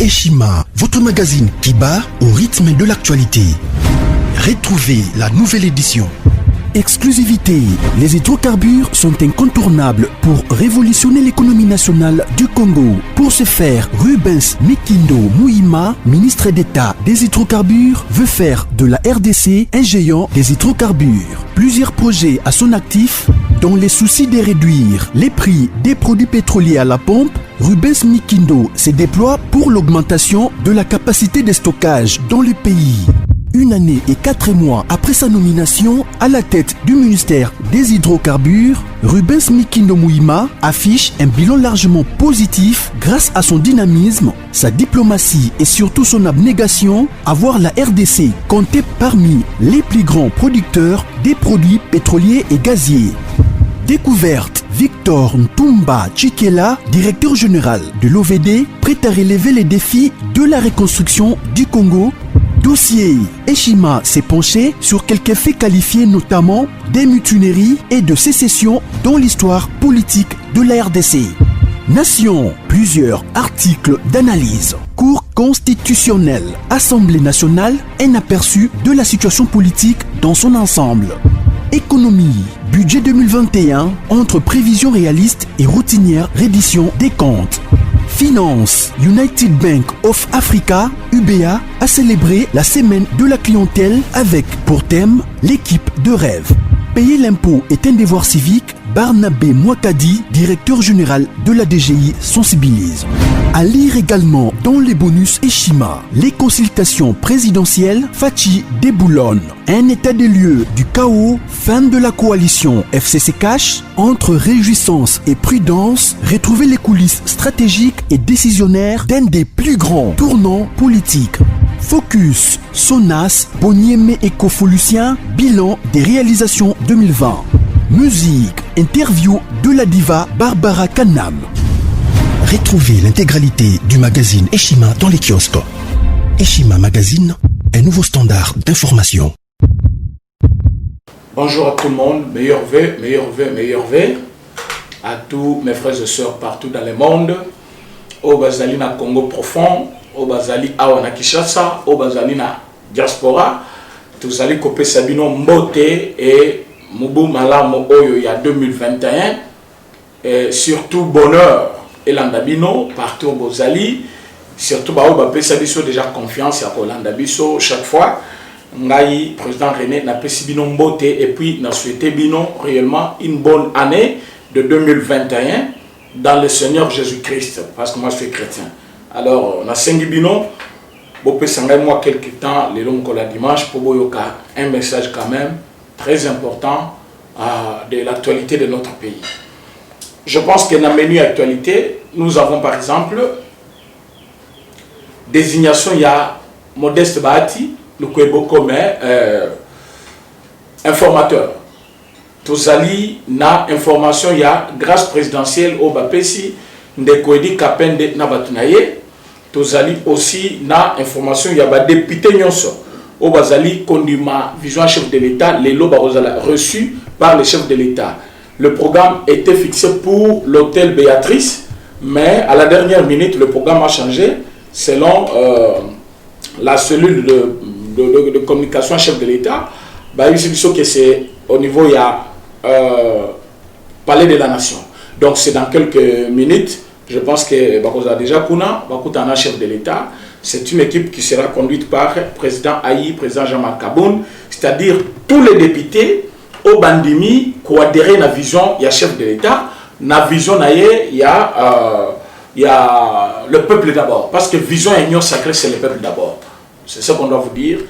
Eshima, votre magazine qui bat au rythme de l'actualité. Retrouvez la nouvelle édition. Exclusivité, les hydrocarbures sont incontournables pour révolutionner l'économie nationale du Congo. Pour ce faire, Rubens Mikindo Mouima, ministre d'État des hydrocarbures, veut faire de la RDC un géant des hydrocarbures. Plusieurs projets à son actif, dans les soucis de réduire les prix des produits pétroliers à la pompe, Rubens Mikindo se déploie pour l'augmentation de la capacité de stockage dans le pays. Une année et 4 mois après sa nomination à la tête du ministère des hydrocarbures, Rubens Mikindo Mouima affiche un bilan largement positif grâce à son dynamisme, sa diplomatie et surtout son abnégation à voir la RDC compter parmi les plus grands producteurs des produits pétroliers et gaziers. Découverte, Victor Ntumba Chikela, directeur général de l'OVD, prêt à relever les défis de la reconstruction du Congo. Dossier, Eshima s'est penché sur quelques faits qualifiés notamment des mutineries et de sécession dans l'histoire politique de la RDC. Nation, plusieurs articles d'analyse. Cour constitutionnelle, Assemblée nationale, un aperçu de la situation politique dans son ensemble. Économie, budget 2021, entre prévisions réalistes et routinières reddition des comptes. Finance, United Bank of Africa, UBA, a célébré la semaine de la clientèle avec, pour thème, l'équipe de rêve. Payer l'impôt est un devoir civique, Barnabé Mouakadi, directeur général de la DGI, sensibilise. À lire également dans les bonus Eshima, les consultations présidentielles, Fachi déboulonne. Un état des lieux du chaos, fin de la coalition FCC Cash, entre réjouissance et prudence, retrouver les coulisses stratégiques et décisionnaires d'un des plus grands tournants politiques. Focus, Sonas, Bonieme et Kofolusien, bilan des réalisations 2020. Musique, interview de la diva Barbara Kanam. Retrouvez l'intégralité du magazine Eshima dans les kiosques. Eshima Magazine, un nouveau standard d'information. Bonjour à tout le monde, meilleur vœu à tous mes frères et sœurs partout dans le monde. Au Bazali na Congo profond, au Bazali awana Kinshasa, au Bazali na diaspora, tous allez copier Sabino Mbote et Mubu Malamu Oyo il y a 2021, et surtout bonheur et Landabino partout au Bozali, surtout Bao Bapé Sabiso déjà confiance à Landabiso chaque fois. Ngai président René n'a pas si bino Mbote et puis n'a souhaité bino réellement une bonne année de 2021 dans le Seigneur Jésus-Christ parce que moi je suis chrétien. Alors on a 5 bino. Bopé Sangai moi quelque temps les longs la dimanche pour Boyoka un message quand même très important de l'actualité de notre pays. Je pense que dans le menu actualité, nous avons par exemple désignation, il y a Modeste Bahati, le Kwebo comme informateur. Tozali na information, il y a grâce présidentielle au Bapesi, Ndekoedi Kapende Nabatunaye. Tozali aussi na information, il y a député Nyonso. Au Bazali, Kondima, vision chef de l'État, les lots reçus par le chef de l'État. Le programme était fixé pour l'hôtel Béatrice, mais à la dernière minute, le programme a changé selon la cellule de communication chef de l'État. Que c'est au niveau, il y a Palais de la Nation. Donc c'est dans quelques minutes, je pense que Bakoza déjà Kuna, Bakutana chef de l'État. C'est une équipe qui sera conduite par le président Aïe, président Jean-Marc Kaboun, c'est-à-dire tous les députés au Bandimi qui ont adhéré à la vision, il y a chef de l'État, la vision, il y a le peuple d'abord. Parce que vision et union sacrée, c'est le peuple d'abord. C'est ce qu'on doit vous dire.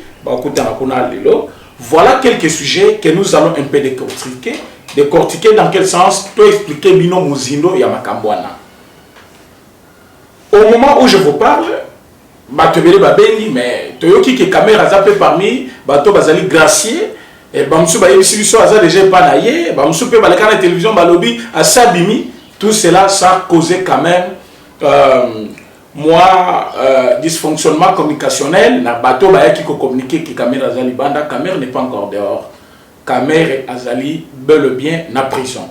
Voilà quelques sujets que nous allons un peu décortiquer. Décortiquer dans quel sens? Toi expliquer Bino Muzindo et Yamakambwana. Au moment où je vous parle, Batobele Babeni, mais Toyoki qui caméra zappé parmi, Bato Bazali Gracier, et Bamsou Baye Siliso Aza déjà pas naïe, Bamsou Pe Balakana télévision Balobi, à Sabimi, tout cela, ça a causé quand même, dysfonctionnement communicationnel, na Bato Baye qui communiqué qui caméra Azali Banda, caméra n'est pas encore dehors, caméra Azali bel et bien na prison.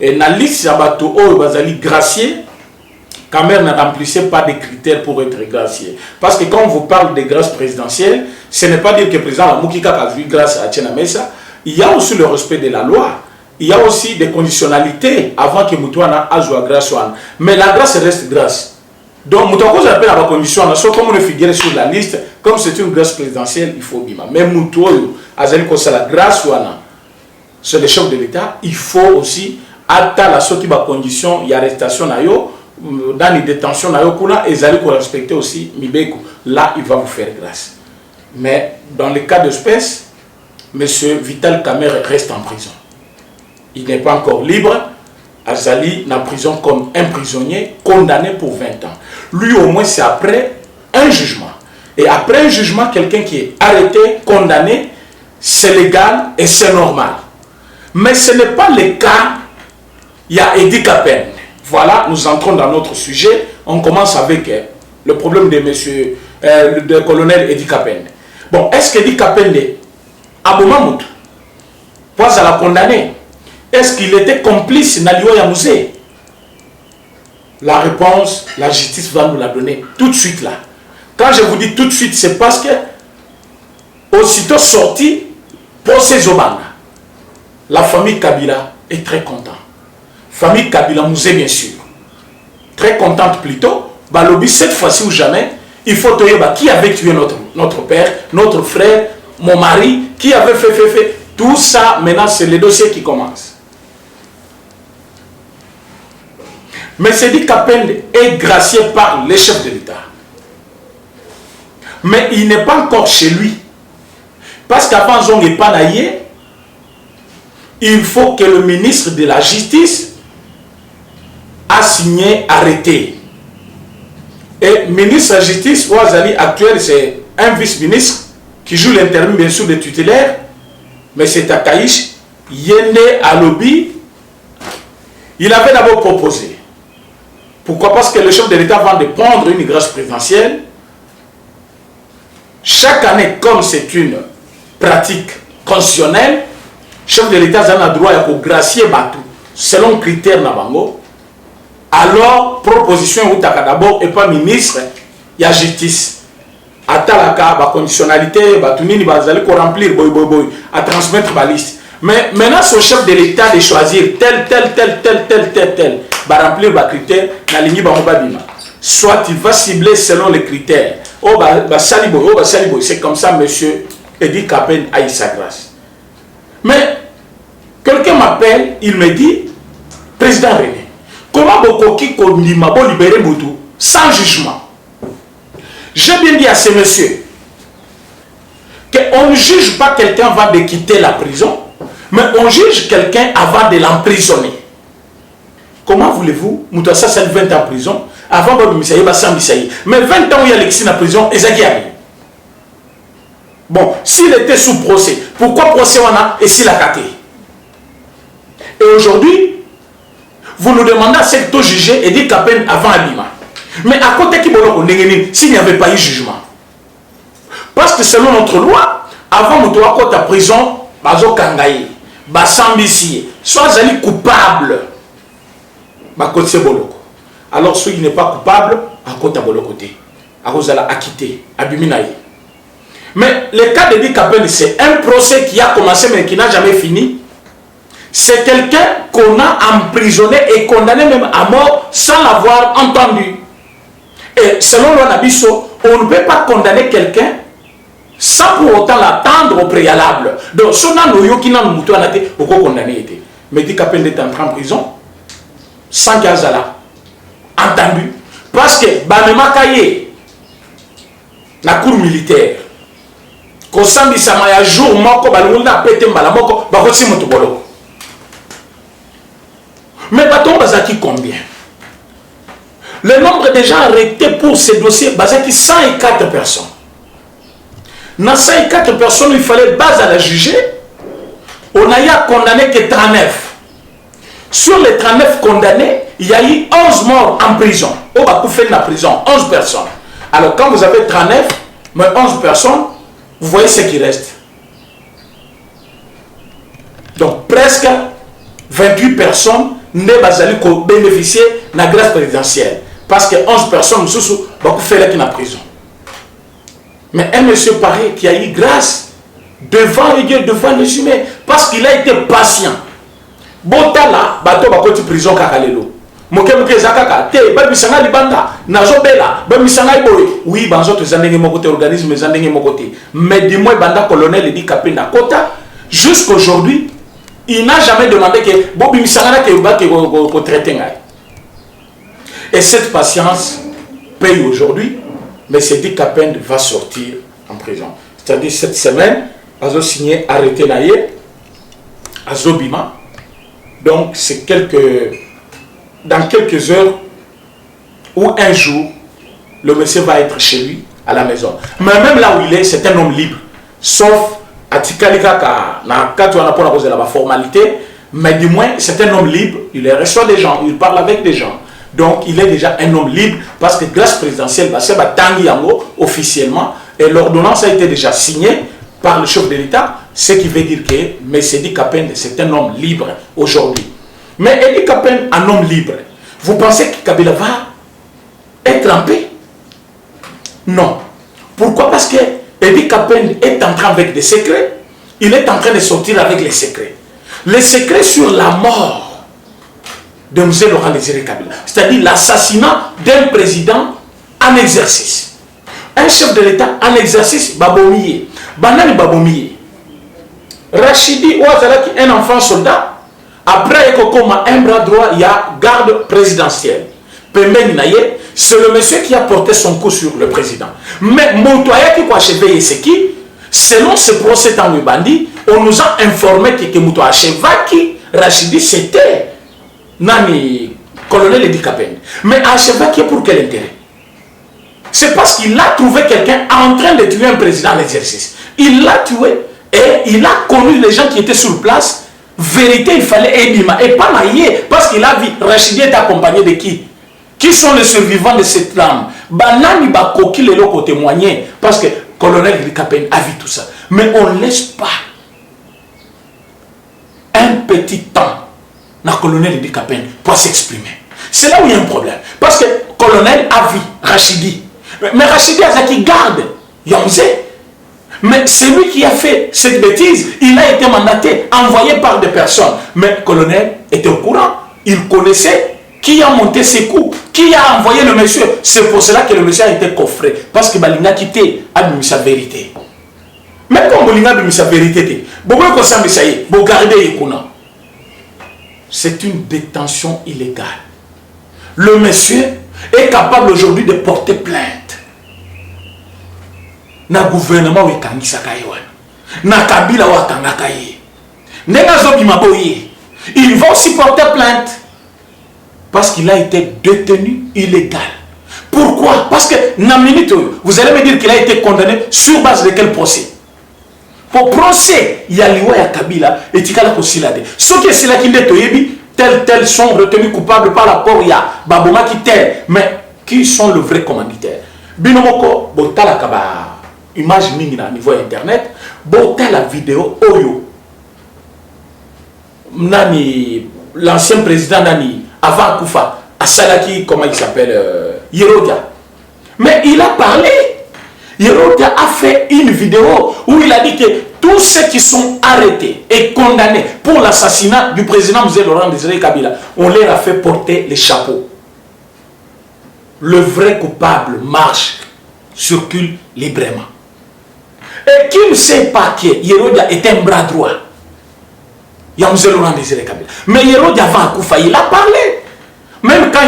Et na liste Bato O Bazali Gracier, Kamer ne remplissait pas des critères pour être gracié. Parce que quand on vous parle de grâce présidentielle, ce n'est pas dire que le président Moukika a vu grâce à Tchena Mesa. Il y a aussi le respect de la loi. Il y a aussi des conditionnalités avant que Moutouana ait la grâce. Mais la grâce reste grâce. Donc, Moutouana appelle à la condition, soit comme on est figuré sur la liste, comme c'est une grâce présidentielle, il faut bima. Mais Moutouana, la grâce, c'est le chef de l'État, il faut aussi, à la sortie de la condition, il y a arrestation, dans les détentions, et ils allaient respecter aussi Mibeko. Là, il va vous faire grâce. Mais dans le cas d'espèce, M. Vital Kamerhe reste en prison. Il n'est pas encore libre. Azali est en prison comme un prisonnier condamné pour 20 ans. Lui, au moins, c'est après un jugement. Et après un jugement, quelqu'un qui est arrêté, condamné, c'est légal et c'est normal. Mais ce n'est pas le cas. Il y a Edi Kapende. Voilà, nous entrons dans notre sujet. On commence avec le problème de monsieur, le colonel Edi Kapende. Bon, est-ce qu'Edi Kapende, à Boumamoutou, pas à la condamner? Est-ce qu'il était complice Nalio Yamouzé? La réponse, la justice va nous la donner tout de suite là. Quand je vous dis tout de suite, c'est parce que aussitôt sorti, procès Zobanga, la famille Kabila est très contente. Famille Kabila Mouzé, bien sûr. Très contente plutôt. Balobi, cette fois-ci ou jamais, il faut te dire qui avait tué notre père, notre frère, mon mari, qui avait fait. Tout ça, maintenant, c'est le dossier qui commence. Mais c'est dit qu'Apende est gracié par les chefs de l'État. Mais il n'est pas encore chez lui. Parce qu'avant Zong n'est pas naïe, il faut que le ministre de la Justice a signé arrêté. Et ministre de la Justice, Ouazali actuel, c'est un vice-ministre qui joue l'intérim bien sûr de tutélaire, mais c'est Takaïch, Yende Alobi. Il avait d'abord proposé. Pourquoi? Parce que le chef de l'État va de prendre une grâce présidentielle. Chaque année, comme c'est une pratique constitutionnelle, le chef de l'État a le droit de gracier Batou selon critères Nabango. Alors, proposition ou d'abord et pas ministre, il y a justice. À talaka, la conditionnalité, Batounini va remplir, à transmettre la liste. Mais maintenant, c'est au chef de l'État de choisir tel, va remplir les critères, soit il va cibler selon les critères. C'est comme ça, monsieur Edi Kapende a eu sa grâce. Mais quelqu'un m'appelle, il me dit, président René, comment Bokoki Kondima bo libérer Moutou sans jugement? J'ai bien dit à ce monsieur qu'on ne juge pas quelqu'un avant de quitter la prison, mais on juge quelqu'un avant de l'emprisonner. Comment voulez-vous, Moutassa, c'est 20 ans en prison, avant de Misaïe, mais 20 ans où il y a l'exil en prison, et Zagiami. Bon, s'il était sous procès, pourquoi procès on a et s'il a caté? Et aujourd'hui, vous nous demandez à cette taux jugé et dit qu'à peine avant Abima. Mais à côté qui s'il n'y avait pas eu jugement. Parce que selon notre loi, avant Moutouako à prison, Bazo Kangaï, Bassambissi, soit Zali coupable. Alors, s'il n'est pas coupable, à côté Bolokoté, à Rosala acquitté, Abiminaï. Mais le cas de Edi Kapende, c'est un procès qui a commencé mais qui n'a jamais fini. C'est quelqu'un qu'on a emprisonné et condamné même à mort sans l'avoir entendu. Et selon loi Nabiso, on ne peut pas condamner quelqu'un sans pour autant l'attendre au préalable. Donc, si on a nos yokina nous moutons à pourquoi condamner? Mais Edi Kapende est entré en prison sans qu'il y ait entendu. Parce que Banema Kaye, la cour militaire, qu'on s'en sama ya jour moko balunguna pété mbala moko bakoti moto bolo. Mais baton bazaki combien? Le nombre de gens arrêtés pour ces dossiers bazaki 104 personnes. Dans 104 personnes, il fallait base à la juger. On a eu à condamner que 39. Sur les 39 condamnés, il y a eu 11 morts en prison. Au Bakou fait la prison, 11 personnes. Alors quand vous avez 39, mais 11 personnes, vous voyez ce qui reste. Donc presque 28 personnes ne basali ko bénéficier de la grâce présidentielle. parce que 11 personnes beaucoup fait qui en prison. Mais un monsieur pareil qui a eu grâce devant les dieux, devant les humains, parce qu'il a été patient. Botala, bateau bakoti prison kakalelo. Moke moke zakaka, te, babisanga libanda, nazo bela, babisanga iboy. Oui, banzo te zandenge mokote, organisme zandenge mokote. Mais dis-moi, banda colonel dit kapenda kota, jusqu'aujourd'hui, il n'a jamais demandé que Bobi Misanga que traiter. Et cette patience paye aujourd'hui, mais c'est dit qu'Apen va sortir en prison. C'est-à-dire cette semaine, Azo signé arrêté Naye, Azo Bima. Donc c'est dans quelques heures ou un jour, le monsieur va être chez lui à la maison. Mais même là où il est, c'est un homme libre. Sauf à Tikalika, quand on a posé la formalité, mais du moins c'est un homme libre. Il reçoit des gens, il parle avec des gens. Donc il est déjà un homme libre parce que grâce présidentielle, officiellement, et l'ordonnance a été déjà signée par le chef de l'État, ce qui veut dire que M. Edi Kapende, c'est un homme libre aujourd'hui. Mais Edi Kapende, un homme libre, vous pensez que Kabila va être en paix? Non. Pourquoi? Parce que Edi Kapende est en train avec des secrets, il est en train de sortir avec les secrets. Les secrets sur la mort de M. Laurent Désiré Kabila, c'est-à-dire l'assassinat d'un président en exercice. Un chef de l'État en exercice, Babomiye. Banani Babomiye. Rachidi Ouazalaki, un enfant soldat. Après, un bras droit, il y a garde présidentielle. Pemben Naye, c'est le monsieur qui a porté son coup sur le président. Mais Montoya qui a achevé Yeseki, selon ce procès dans le bandit, on nous a informé que Montoya Achevaki, Rachidi, c'était Nani, colonel Edi Kapende. Mais Achevaki, pour quel intérêt? C'est parce qu'il a trouvé quelqu'un en train de tuer un président en exercice. Il l'a tué et il a connu les gens qui étaient sur place. Vérité, il fallait Edima et pas Naïe, parce qu'il a vu Rachidi est accompagné de qui? Qui sont les survivants de cette lame? Banani Bakoki les locaux témoigner parce que colonel Edi Kapende a vu tout ça. Mais on ne laisse pas un petit temps na colonel Edi Kapende pour s'exprimer. C'est là où il y a un problème. Parce que colonel a vu Rachidi. Mais Rachidi a qui garde Yamze. Mais c'est lui qui a fait cette bêtise. Il a été mandaté, envoyé par des personnes. Mais le colonel était au courant. Il connaissait qui a monté ses coups, qui a envoyé le monsieur. C'est pour cela que le monsieur a été coffré. Parce que Balinga quitté a mis sa vérité. Mais comme Balinga a mis sa vérité, c'est une détention illégale. Le monsieur est capable aujourd'hui de porter plainte. Na gouvernement na Kabila il va aussi porter plainte parce qu'il a été détenu illégal. Pourquoi? Parce que vous allez me dire qu'il a été condamné sur base de quel procès? Pour procès, il y a l'Iwa et Kabila et Tikala Kosilade. Ceux qui sont là qui tels sont retenus coupables par rapport à Baboma qui tel, mais qui sont le vrai commanditaire? Binomoko, Botala Kaba. Image mingi à niveau internet, bota la vidéo Oyo. Nani, l'ancien président Nani, avant Koufa, Asalaki, comment il s'appelle, Yerodia. Mais il a parlé. Yerodia a fait une vidéo où il a dit que tous ceux qui sont arrêtés et condamnés pour l'assassinat du président M. Laurent Désiré Kabila, on leur a fait porter les chapeaux. Le vrai coupable marche, circule librement. Et qui ne sait pas que Yerodia est un bras droit? Il y a M. Laurent Désiré Kabila. Mais Yerodia avant Koufa, il a parlé. Même quand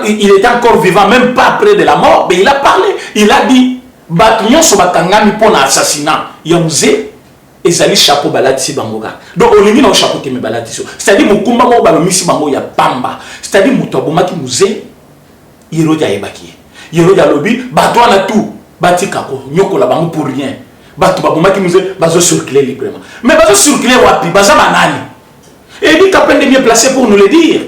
il était encore vivant, même pas près de la mort, mais il a parlé. Il a dit, Batunyon Sobatangami pour l'assassinat. Yamze, ezali chapeau balati bangoga. Donc on élimine au chapeau qui me balati. C'est-à-dire, Mukumba mo balomisi bango ya pamba. C'est-à-dire, Moutoboma qui musée, Yerodia ebaki. Yerodia lobi, Batouan a tout. Batikako, Nyoko la bango pour rien. Bato baboma qui nous est bazo circuler librement. Mais bazo circuler wapi, baza banani. Et il dit Kapende est bien placé pour nous le dire.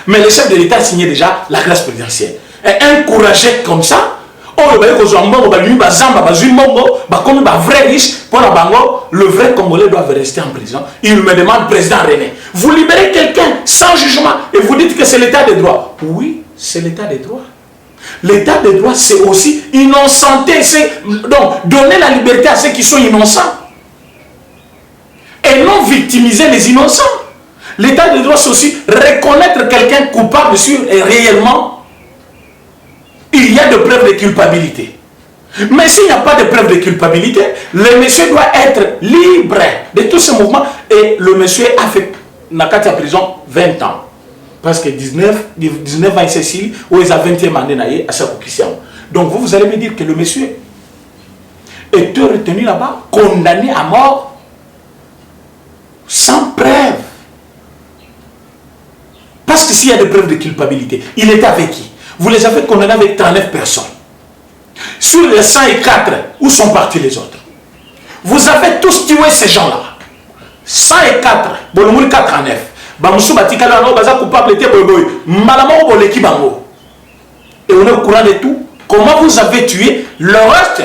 Mais le chef de l'État a signé déjà la grâce présidentielle. Et encouragé comme ça, oh le vrai riche pour la bango, le vrai Congolais doit rester en prison. Il me demande, président René, vous libérez quelqu'un sans jugement et vous dites que c'est l'état de droit. Oui, c'est l'état de droit. L'état de droit, c'est aussi innocenter, donc donner la liberté à ceux qui sont innocents. Et non victimiser les innocents. L'état de droit, c'est aussi reconnaître quelqu'un coupable sur et réellement il y a de preuves de culpabilité. Mais s'il n'y a pas de preuves de culpabilité, le monsieur doit être libre de tout ce mouvement. Et le monsieur a fait Nakati à prison 20 ans. Parce que 19 ans, Cécile, où ils ont 20e année à sa Christian. Donc vous allez me dire que le monsieur était retenu là-bas, condamné à mort, sans preuve. Parce que s'il y a des preuves de culpabilité, il était avec qui? Vous les avez condamnés avec 39 personnes. Sur les 104, où sont partis les autres? Vous avez tous tué ces gens-là. 104, bon, le 49. Bamoussou Batikala, non, baza coupable était boy. Malamo boleki bango. Et on est au courant de tout. Comment vous avez tué le reste?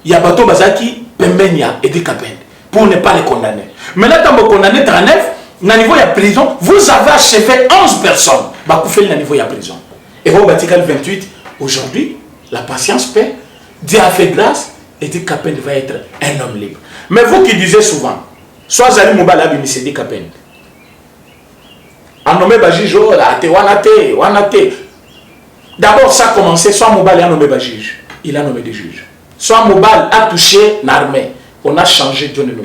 Yabato Bazaki, Pembenya et Dikapen. Pour ne pas les condamner. Maintenant, quand vous condamnez 39, au niveau de la prison, vous avez achevé 11 personnes. Bakoufel au niveau de la prison. Et vous Batikal 28, aujourd'hui, la patience paie. Dieu a fait grâce et Dikapen va être un homme libre. Mais vous qui disiez souvent, soit Zali Moubala Bimisé Dikapen. A nommé Bajijo, Wanate. D'abord, ça a commencé, soit Moubal a nommé Bajij. Il a nommé des juges. Soit Moubal a touché l'armée. On a changé Dieu de nom.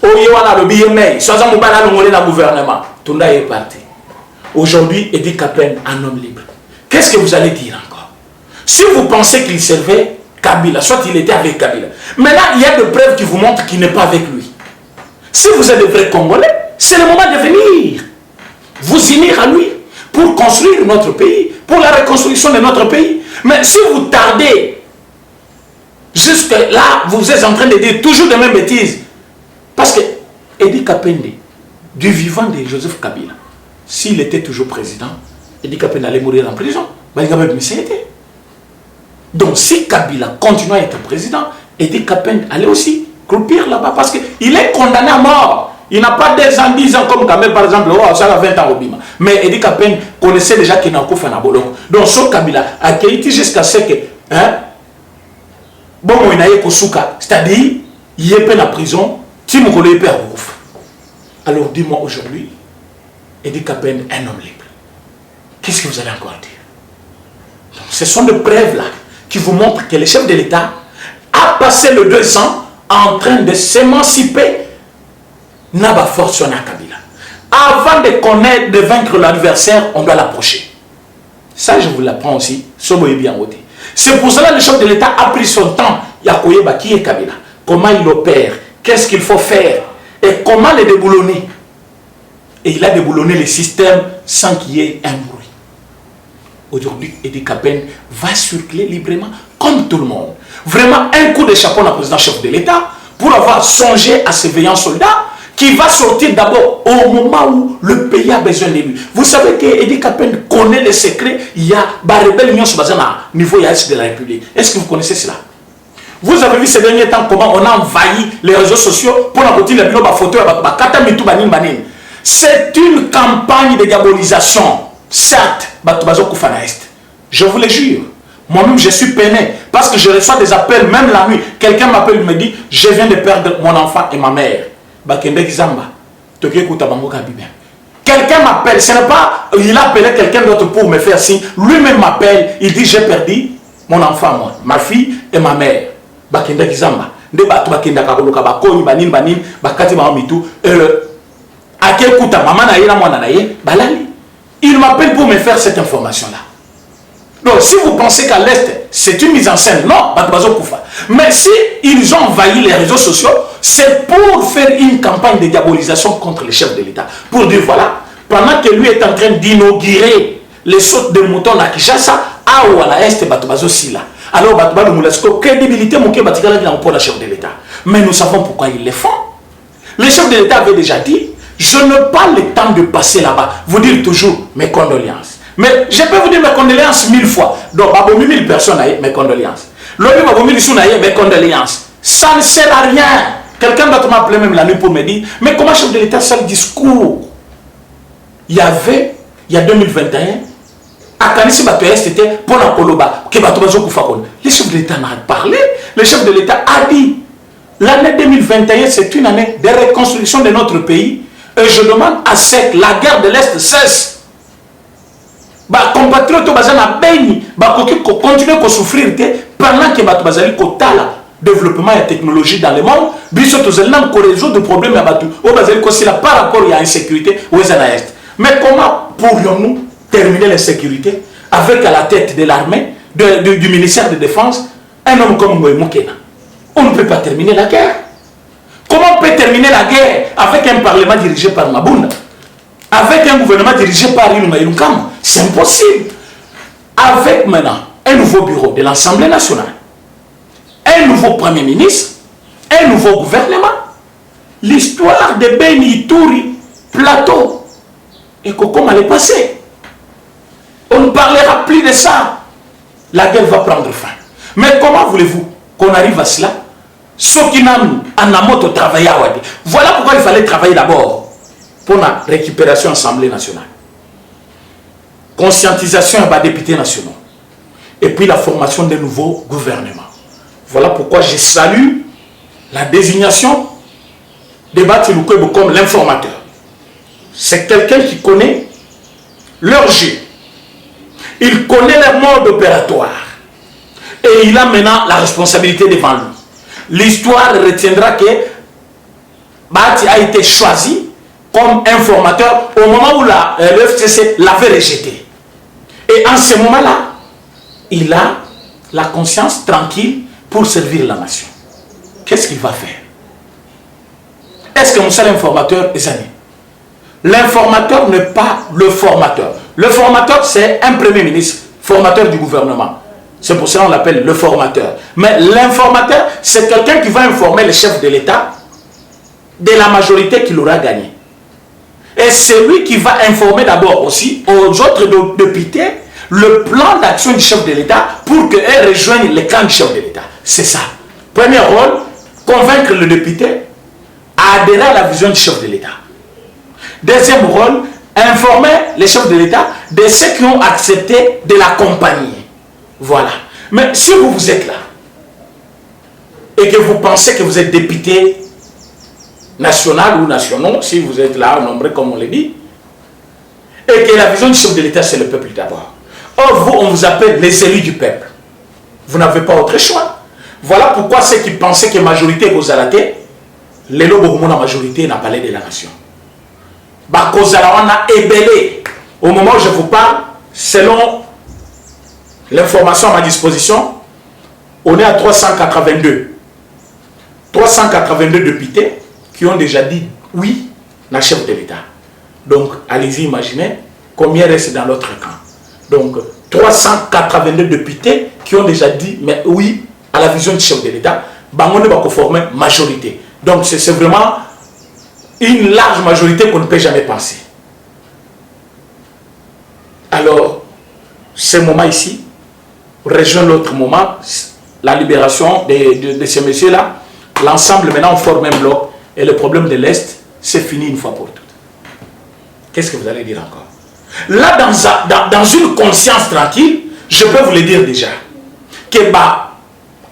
Oyewana le billet, soit Moubal a nommé le gouvernement. Tunda est parti. Aujourd'hui, Edi Kapen, un homme libre. Qu'est-ce que vous allez dire encore? Si vous pensez qu'il servait Kabila, soit il était avec Kabila. Mais là, il y a des preuves qui vous montrent qu'il n'est pas avec lui. Si vous êtes de vrais Congolais, c'est le moment de venir vous unir à lui pour construire notre pays, pour la reconstruction de notre pays. Mais si vous tardez, jusque là, vous êtes en train de dire toujours les mêmes bêtises. Parce que Edi Kapende, du vivant de Joseph Kabila, s'il était toujours président, Edi Kapende allait mourir en prison. Donc si Kabila continue à être président, Edi Kapende allait aussi croupir là-bas parce qu'il est condamné à mort. Il n'a pas 10 ans, 10 ans comme Kamel par exemple, ça a 20 ans au Bima. Mais Edi Kapen connaissait déjà qu'il n'a pas fait un bolon. Donc ce Kabila a été jusqu'à ce que, bon, il a eu Kosuka, c'est-à-dire, il est peine en prison, Tim Kolo est père ouf. Alors dis-moi aujourd'hui, Edi Kapen est un homme libre. Qu'est-ce que vous allez encore dire? Donc, ce sont des preuves là qui vous montrent que le chef de l'État a passé le 200 en train de s'émanciper. N'a pas force sur Kabila. Avant de connaître, de vaincre l'adversaire, on doit l'approcher. Ça, je vous l'apprends aussi. C'est pour cela que le chef de l'État a pris son temps. Yakoyeba, qui est Kabila? Comment il opère? Qu'est-ce qu'il faut faire? Et comment le déboulonner? Et il a déboulonné le système sans qu'il y ait un bruit. Aujourd'hui, Edi Kapen va circuler librement comme tout le monde. Vraiment, un coup de chapeau au président chef de l'État pour avoir songé à ces veillants soldats qui va sortir d'abord au moment où le pays a besoin de lui. Vous savez que Edi Kapen connaît les secrets. Il y a des rebelles au niveau de la République. Est-ce que vous connaissez cela? Vous avez vu ces derniers temps comment on a envahi les réseaux sociaux pour la continuer la photo. C'est une campagne de diabolisation. Certes, je vous le jure. Moi-même, je suis peiné parce que je reçois des appels, même la nuit. Quelqu'un m'appelle et me dit, je viens de perdre mon enfant et ma mère. Quelqu'un m'appelle, ce n'est pas, il a appelé quelqu'un d'autre pour me faire signe. Lui-même m'appelle, il dit, j'ai perdu mon enfant, moi, ma fille et ma mère. Il m'appelle pour me faire cette information-là. Donc, si vous pensez qu'à l'Est, c'est une mise en scène, non, mais si ils ont envahi les réseaux sociaux, c'est pour faire une campagne de diabolisation contre les chefs de l'État. Pour dire, voilà, pendant que lui est en train d'inaugurer les sautes de moutons à Kinshasa, à l'Est, alors, crédibilité, pour la chef de l'État. Mais nous savons pourquoi ils le font. Les chefs de l'État avaient déjà dit, je n'ai pas le temps de passer là-bas. Vous dire toujours mes condoléances. Mais je peux vous dire mes condoléances 1000 fois. Donc, 1000 personnes, mes condoléances. Mes condoléances. Ça ne sert à rien. Quelqu'un d'autre m'a appelé même la nuit pour me dire, mais comment chef de l'État, ça le discours? Il y a 2021, Akanisi Batoye, c'était pour la Koloba, que Batobazo Koufakon. Le chef de l'État n'a pas parlé. Le chef de l'État a dit l'année 2021, c'est une année de reconstruction de notre pays. Et je demande à ce que la guerre de l'Est cesse. Bah, compatriotes bazana béni, bah, continuer à souffrir pendant que Batobazali kotala développement et technologie dans le monde, biso tozelna ko résoudre problème à Batou. Au bazali ko sila par rapport à l'insécurité aux Est. Mais comment pourrions-nous terminer l'insécurité avec à la tête de l'armée, du ministère de Défense, un homme comme Ngoï Moukena? On ne peut pas terminer la guerre. Comment on peut terminer la guerre avec un parlement dirigé par Mabunda, avec un gouvernement dirigé par Ilunga Ilunkam? C'est impossible. Avec maintenant un nouveau bureau de l'Assemblée nationale, un nouveau Premier ministre, un nouveau gouvernement, l'histoire de Beni Touri, Plateau, et comment elle est passée. On ne parlera plus de ça. La guerre va prendre fin. Mais comment voulez-vous qu'on arrive à cela? Ceux qui n'ont pas travaillé à Wadi. Voilà pourquoi il fallait travailler d'abord pour la récupération de l'Assemblée nationale. Conscientisation des députés nationaux. Et puis la formation des nouveaux gouvernements. Voilà pourquoi je salue la désignation de Bati Lukwebo comme l'informateur. C'est quelqu'un qui connaît leur jeu. Il connaît leur mode opératoire. Et il a maintenant la responsabilité devant lui. L'histoire retiendra que Bati a été choisi comme informateur au moment où le FCC l'avait rejeté. Et en ce moment-là, il a la conscience tranquille pour servir la nation. Qu'est-ce qu'il va faire? Est-ce que mon seul informateur est Zani? L'informateur n'est pas le formateur. Le formateur, c'est un premier ministre, formateur du gouvernement. C'est pour ça qu'on l'appelle le formateur. Mais l'informateur, c'est quelqu'un qui va informer le chef de l'État de la majorité qu'il aura gagnée. Et c'est lui qui va informer d'abord aussi aux autres députés le plan d'action du chef de l'État pour qu'elles rejoignent le camp du chef de l'État. C'est ça. Premier rôle, convaincre le député à adhérer à la vision du chef de l'État. Deuxième rôle, informer les chefs de l'État de ceux qui ont accepté de l'accompagner. Voilà. Mais si vous êtes là et que vous pensez que vous êtes député national ou nationaux, si vous êtes là, nombreux comme on le dit, et que la vision du chef de l'État, c'est le peuple d'abord. Or, vous, on vous appelle les élus du peuple. Vous n'avez pas autre choix. Voilà pourquoi ceux qui pensaient que la majorité vous a raté, les lobos de la majorité n'a pas l'aide de la nation. Bakozalawana est belé. Au moment où je vous parle, selon l'information à ma disposition, on est à 382. 382 députés qui ont déjà dit oui à la chef de l'État. Donc, allez-y, imaginez combien reste dans l'autre camp. Donc, 382 députés qui ont déjà dit mais oui à la vision du chef de l'État. On va former majorité. Donc, c'est vraiment une large majorité qu'on ne peut jamais penser. Alors, ce moment ici rejoint l'autre moment, la libération de ces messieurs-là. L'ensemble, maintenant, on forme un bloc. Et le problème de l'Est, c'est fini une fois pour toutes. Qu'est-ce que vous allez dire encore? Là, dans une conscience tranquille, je peux vous le dire déjà, que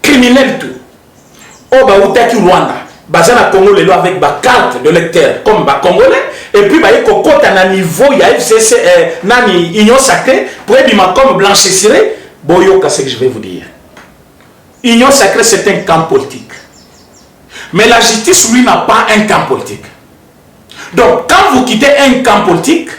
criminel tout, au Baoutaki Rwanda, Bazana Congo les lois avec ba carte de lecteur comme ba congolais, et puis ba yeko kota na niveau ya FCC nani union sacrée pour être comme blanchissiré, boyoka ce que je vais vous dire. Union sacrée c'est un camp politique. Mais la justice lui n'a pas un camp politique. Donc quand vous quittez un camp politique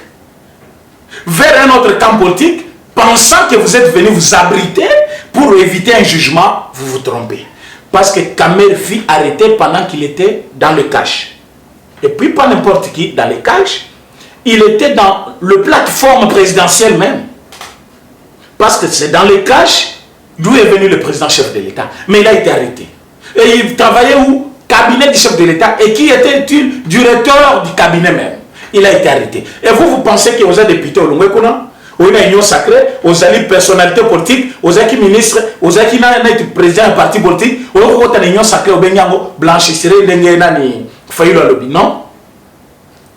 vers un autre camp politique, pensant que vous êtes venu vous abriter pour éviter un jugement, vous vous trompez. Parce que Kamer fut arrêté pendant qu'il était dans le cache. Et puis pas n'importe qui dans le cache, il était dans le plateforme présidentielle même. Parce que c'est dans le cache d'où est venu le président chef de l'État. Mais il a été arrêté. Et il travaillait où? Cabinet du chef de l'État. Et qui était-il? Directeur du cabinet même. Il a été arrêté. Et vous pensez que vous êtes député au Longwekona? Vous avez une union sacrée, vous avez une personnalité politique, vous avez un ministre, vous avez un président d'un parti politique, vous avez une union sacrée, vous avez un blanchisseur, non?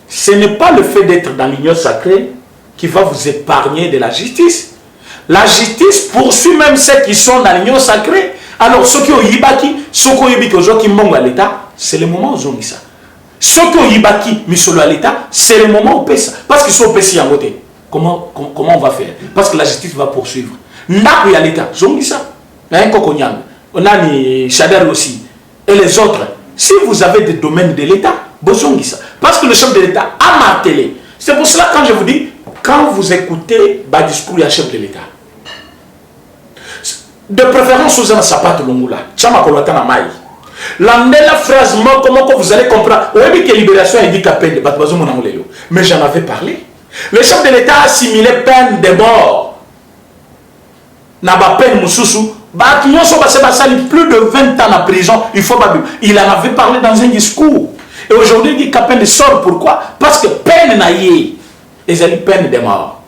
Ce n'est pas le fait d'être dans l'union sacrée qui va vous épargner de la justice. la justice poursuit même ceux qui sont dans l'union sacrée. Alors, ceux qui ont yibaki, ceux qui ont yibaki, qui mbongo à l'État, c'est le moment où ils ont ça. Ceux qui ont yibaki, misolo à l'État, c'est le moment où on paie ça. Parce qu'ils sont payés en côté. Comment on va faire? Parce que la justice va poursuivre. N'a pas à l'État, ils ont ça. On a ni Chader aussi. Et les autres, si vous avez des domaines de l'État, vous ont ça. Parce que le chef de l'État a martelé. C'est pour cela quand je vous dis, quand vous écoutez le discours du chef de l'État, de préférence aux gens sapato longula, chama kolata na mai. La phrase comment vous allez comprendre. Oui, que libération est dit qu'à peine mais j'en avais parlé. Le chef de l'État a assimilé peine de mort. N'a pas peine moussoussou. Plus de 20 ans en prison, il en avait parlé dans un discours. Et aujourd'hui, il dit qu'à peine sort. Pourquoi? Parce que peine n'a y et elle peine de mort.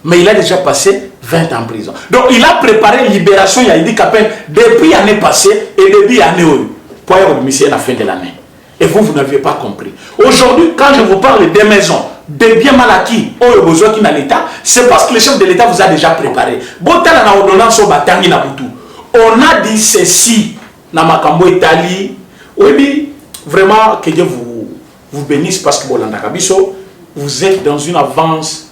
Mais il a déjà passé 20 ans en prison. Donc il a préparé libération, il a dit qu'à peine depuis l'année passée et depuis l'année pour y à la fin de l'année. Et vous n'aviez pas compris. Aujourd'hui, quand je vous parle des maisons, des biens mal acquis, besoin qui n'a l'État, c'est parce que le chef de l'État vous a déjà préparé. On a dit ceci dans Makambo Italie. Oui, vraiment que Dieu vous bénisse parce que vous êtes dans une avance.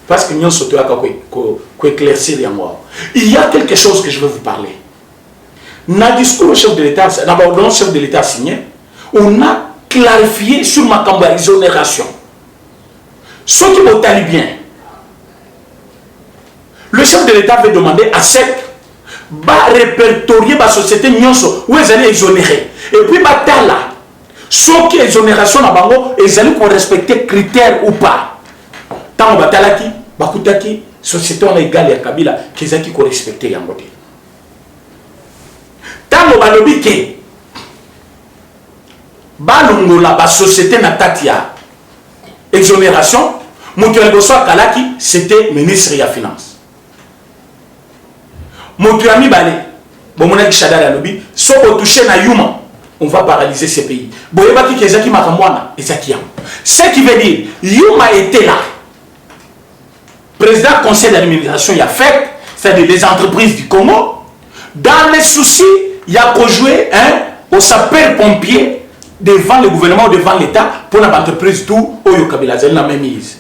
Parce que nous sommes éclaircir les morts. Il y a quelque chose que je veux vous parler. Dans le discours du chef de l'État, dans le chef de l'État signé, on a clarifié sur ma campagne exonération. Ce qui me tali bien, le chef de l'État avait demandé à SEC de répertorier la société où ils allaient exonérer. Et puis, là, ce qui est exonération, ils allaient respecter les critères ou pas. Tant que batalaki, bakutaki, société on égale à Kabila, qu'ils ont qui respecter yangote. Tant que balobi ke, balongola ba société na tatia, exonération, Moutoua Gossoi Kalaki, c'était ministre de la Finance. Moutoua Mibale, bon mon aki Chadar Yalobi, si on touche na Yuma, on va paralyser ces pays. Boyebaki Kezaki Makamwana, Ezakiam. Ce qui veut dire, Yuma était là. Président du conseil d'administration, il a fait, c'est-à-dire les entreprises du Congo. Dans les soucis, il y a pour jouer au sapeur-pompier devant le gouvernement, devant l'État, pour l'entreprise tout, au Yokabila, elle n'a même mise.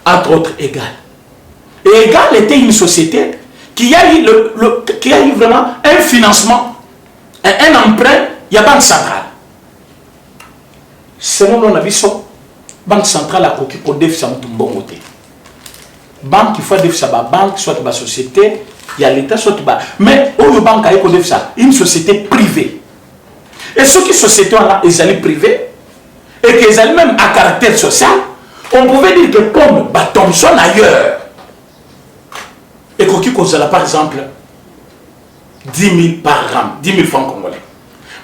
Entre autres, Égal. Et Égal était une société qui a eu, qui a eu vraiment un financement, un emprunt, il y a Banque centrale. Selon mon avis, la Banque centrale a coquille pour définir son bon côté. Banque, il faut définir sa banque, soit la société, il y a l'État, soit la. Mais où banque a une société privée. Et ce qui société là, ils allaient privés, et qu'ils allaient même à caractère social, on pouvait dire que comme Thompson ailleurs, et qu'on a par exemple 10 000 par an, 10 000 francs congolais.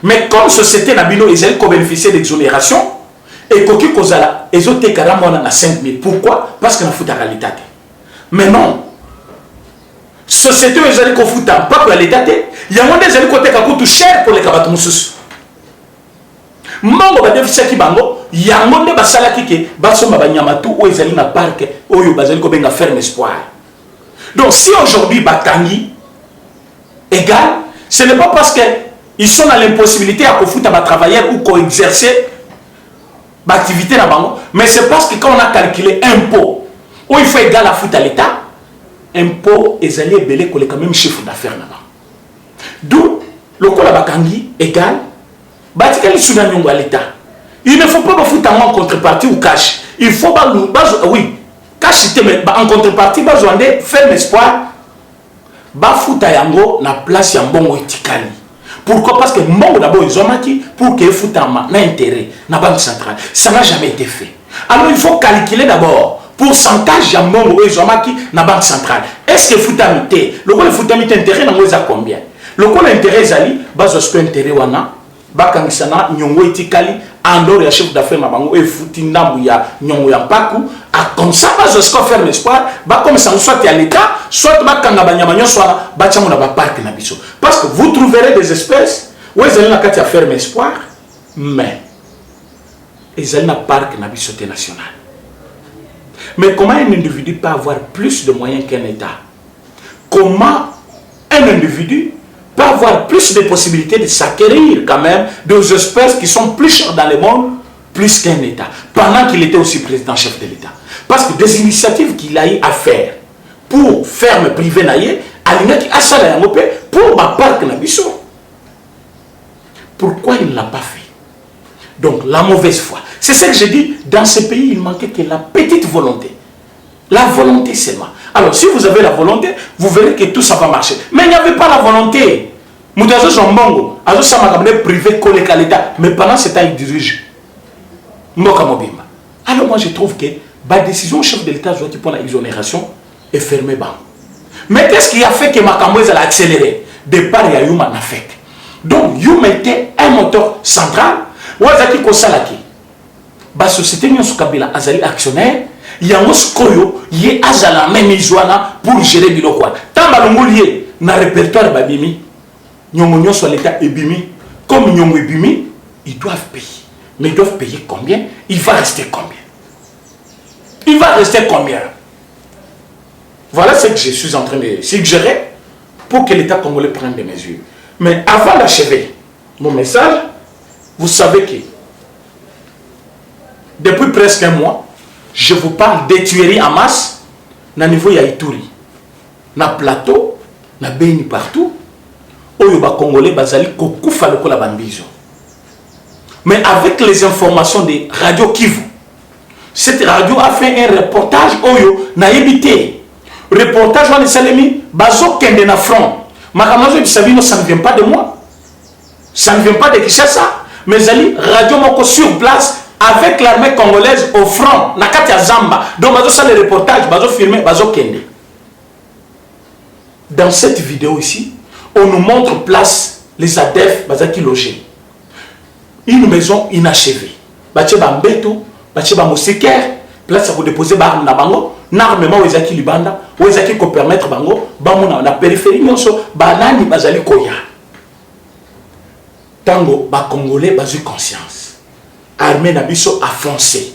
Mais comme société Nabino, ils allaient bénéficier d'exonération, et qu'on a ils ont été carrément à 5 000. Pourquoi? Parce qu'on a foutu à la qualité. Mais non. Société, ils allaient qu'on fout pas pour l'État. Il y a des gens qui coûtent cher pour les kabatumoussous. Mango ba defisa ki bango yango nde basala kike basoma banyamatu o ezali na parc oyo bazali ko benga ferme espoir. Donc si aujourd'hui batangi égal, ce n'est pas parce que ils sont dans l'impossibilité à foutre à travailler ou qu'on exercer l'activité là bango, mais c'est parce que quand on a calculé impôt, où il faut égal à foutre à l'État, impôt ezali belé ko le quand même chiffre d'affaires là-bas. D'où le ko la bakangi égal à l'État. Il ne faut pas foutre en contrepartie ou cash. Il faut pas oui, cash en contrepartie, faire l'espoir. Foutre yango na place ya mbongo etikali. Pourquoi? Parce que mbongo d'abord ils ont mati pour que foutre en intérêt na banque centrale. Ça n'a jamais été fait. Alors il faut calculer d'abord pourcentage ya mbongo ils ont mati na banque centrale. Est-ce que foutre amité? Le foutre amité intérêt na ngoza combien? Le ko l'intérêt zali bazo ce intérêt wana bakangisana nyongo etikali andor ya chef d'affaires na bango e futi ndambu ya nyongo ya paku a comme ça bazo ce faire l'espoir ba comme ça soit à l'état soit bakanga banyama nyonso ba tchango na ba parc na biso parce que vous trouverez des espèces où ils allaient na kati ya ferme espoir mais ils allaient na parc na biso national Mais comment un individu peut avoir plus de moyens qu'un État? Comment un individu peut avoir plus de possibilités de s'acquérir quand même des espèces qui sont plus chères dans le monde, plus qu'un État, pendant qu'il était aussi président-chef de l'État? Parce que des initiatives qu'il a eu à faire pour ferme privée naïe, pour ma parc Nabiso. Pourquoi il ne l'a pas fait? Donc la mauvaise foi. C'est ce que j'ai dit, dans ce pays, il manquait que la petite volonté. La volonté seulement. Alors si vous avez la volonté, vous verrez que tout ça va marcher. Mais il n'y avait pas la volonté. Moudazo Zombongo, Azo Samakabne privé collé à l'État, mais pendant ce temps, il dirige. Mboka Mobimba. Alors moi je trouve que la décision chef de l'État pour l'exonération est fermée. Mais qu'est-ce qui a fait que Makamouez a accéléré? Départ, il y a eu un affect. Donc, you mettait un moteur central, Wazaki Kosalaki. La société Nyonso Kabila Azali actionnaire, il y a un skoyo, il y a Azala même Izwana pour gérer Bilokwa. Tant que na répertoire Babimi, Nyongo sur l'État Ebimi, comme Nyongo Ebimi, ils doivent payer. Mais ils doivent payer combien? Il va rester combien? Il va rester combien? Voilà ce que je suis en train de suggérer pour que l'État congolais prenne des mesures. Mais avant d'achever mon message, vous savez que depuis presque un mois, je vous parle des tueries en masse na niveau ya Ituri, na plateau, na Beni partout, où les Congolais bazali kokufa lokola bambizo. Mais avec les informations de Radio Kivu, cette radio a fait un reportage oyo na évité. Reportage de Salemi, bazo kende na front. Makamazo Bissabino, ça ne vient pas de moi. Ça ne vient pas de Kinshasa. Mais Ali, Radio Moko sur place avec l'armée congolaise au front, na Katia Zamba. Donc bazo ça le reportage, bazo filmer, bazo kende. Dans cette vidéo ici, on nous montre place les ADF bazaki logés. Une maison inachevée. Bache Bambeto, Bache Bamosiker, place à déposer barme na bango. N'armement où ezaki libanda, où ezaki ko permettre bango, bamona na périphérie nyonso, banani bazali koya. Tango ba congolais bazu conscience. Armée na biso a foncé.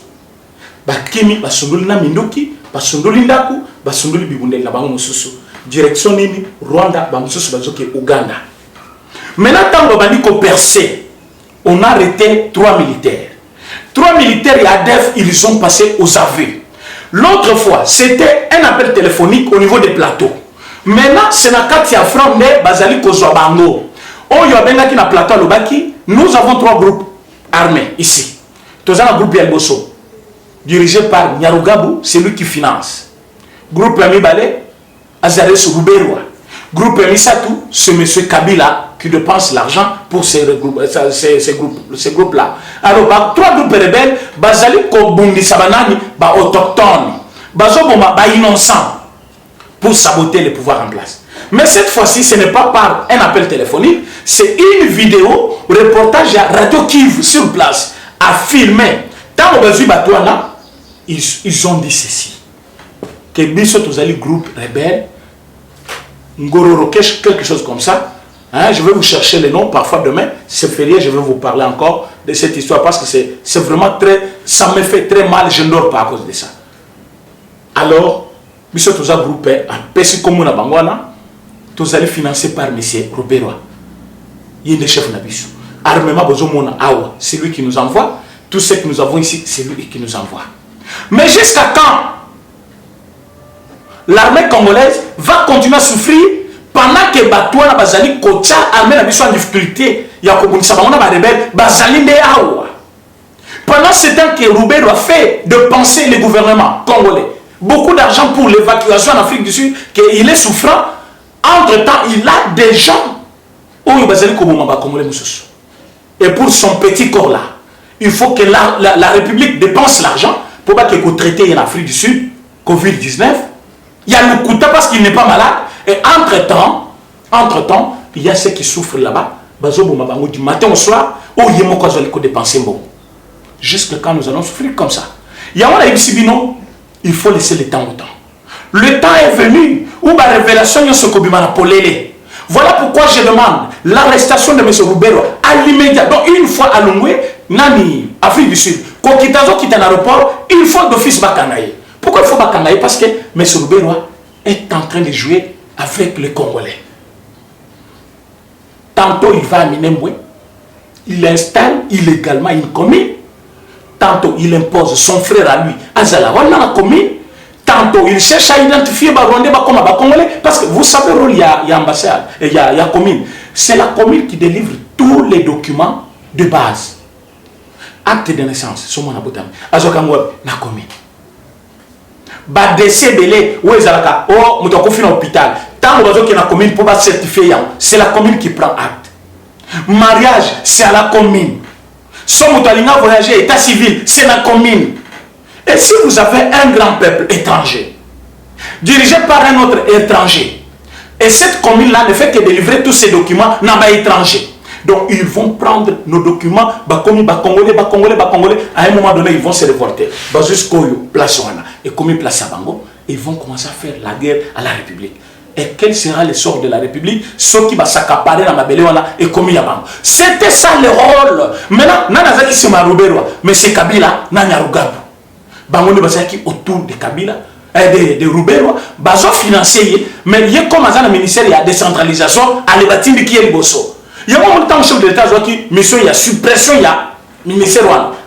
Ba kimi ba sunduli na minduki, ba sunduli ndaku, ba sunduli bibundeli na bango mususu. Direction nini Rwanda, ba mususu bazoki Uganda. Maintenant tango bandi ko percer, on a arrêté 3 militaires. 3 militaires et ADF, ils sont passés aux aveux. L'autre fois, c'était un appel téléphonique au niveau des plateaux. Maintenant, c'est na Katia Front de Bazali Kozwabango. Oh, il y a bien qui na plateau à Lobaki. Nous avons 3 groupes armés ici. Tous un groupe Bielbosso, dirigé par Nyarugabu, c'est lui qui finance. Groupe Ami Balé, Azares Ruberwa. Groupe Ami Satou, c'est M. Kabila qui dépense l'argent pour ces groupes-là. Alors, 3 groupes rebelles, Bazali Kobundi Sabanani, autochtones, Bazoboma, innocents, pour saboter le pouvoir en place. Mais cette fois-ci, ce n'est pas par un appel téléphonique, c'est une vidéo, reportage à Radio Kivu sur place, à filmer. Tant que ils ont dit ceci, que Bisso Tozali groupe rebelle, Ngororo, quelque chose comme ça. Hein, je vais vous chercher les noms, parfois demain, c'est férié, je vais vous parler encore de cette histoire parce que c'est vraiment très, ça me fait très mal, je ne dors pas à cause de ça. Alors, Bisso Toza groupe, un PC comme on a Bangwana, Tozali financé par M. Roberwa. Il est le chef Nabiso. Armement Bozomona Awa, c'est lui qui nous envoie. Tout ce que nous avons ici, c'est lui qui nous envoie. Mais jusqu'à quand l'armée congolaise va continuer à souffrir pendant que Batouana Bazali Kocha, armée Nabiso en difficulté, Yakoubou Sabamona Barebel, Bazali Awa. Pendant ce temps que Roberwa fait de penser le gouvernement congolais, beaucoup d'argent pour l'évacuation en Afrique du Sud, qu'il est souffrant, entre-temps, il a des gens où Bazali Koboumaba Congolais Moussous. Et pour son petit corps là, il faut que la République dépense l'argent pour pas qu'il y ait traité en Afrique du Sud, Covid-19. Il y a le Kouta parce qu'il n'est pas malade. Et entre-temps, il y a ceux qui souffrent là-bas. Du matin au soir, il y a dépenser bon. Jusque quand nous allons souffrir comme ça. Il y a un Ibsibino, il faut laisser le temps au temps. Le temps est venu où la révélation est ce que voilà pourquoi je demande l'arrestation de M. Roubero à l'immédiat. Donc une fois à Longwe, Nani, Afrique du Sud, quand quitte un aéroport, il faut d'office Bakanaï. Pourquoi il faut pas Kangaye? Parce que M. Rouberois est en train de jouer avec les Congolais. Tantôt il va à Minembwe, il installe illégalement une commune. Tantôt il impose son frère à lui, Azala, dans la commune. Tantôt il cherche à identifier les Rwandais comme les Congolais. Parce que vous savez, il y a ambassade, il y a commune. C'est la commune qui délivre tous les documents de base. Acte de naissance, c'est mon aboutami. Azokangwa, la commune. Badesse belé, où est Zalaka? Oh, nous avons fait un hôpital. Tant que la commune pour certifier, c'est la commune qui prend acte. Mariage, c'est à la commune. Si vous allez voyager, état civil, c'est la commune. Et si vous avez un grand peuple étranger, dirigé par un autre étranger, et cette commune-là ne fait que délivrer tous ces documents dans les étrangers. Donc ils vont prendre nos documents, Congolais, à un moment donné, ils vont se révolter. Jusqu'au place et comme ils placent à Bango, ils vont commencer à faire la guerre à la République. Et quel sera le sort de la République? Ceux qui vont s'accaparer dans la Béléwana et comme il y a Bango. C'était ça le rôle. Maintenant, Nanazaki Sima Rouberois, mais c'est Kabila, Nanyarugabu. Bango ne va autour de Kabila. De Rouberois, bazo financier, mais il y a comme un ministère de décentralisation à l'ébatine qui est le bosso. Il y a un temps chef de l'État qui mission il y a suppression il y a ministère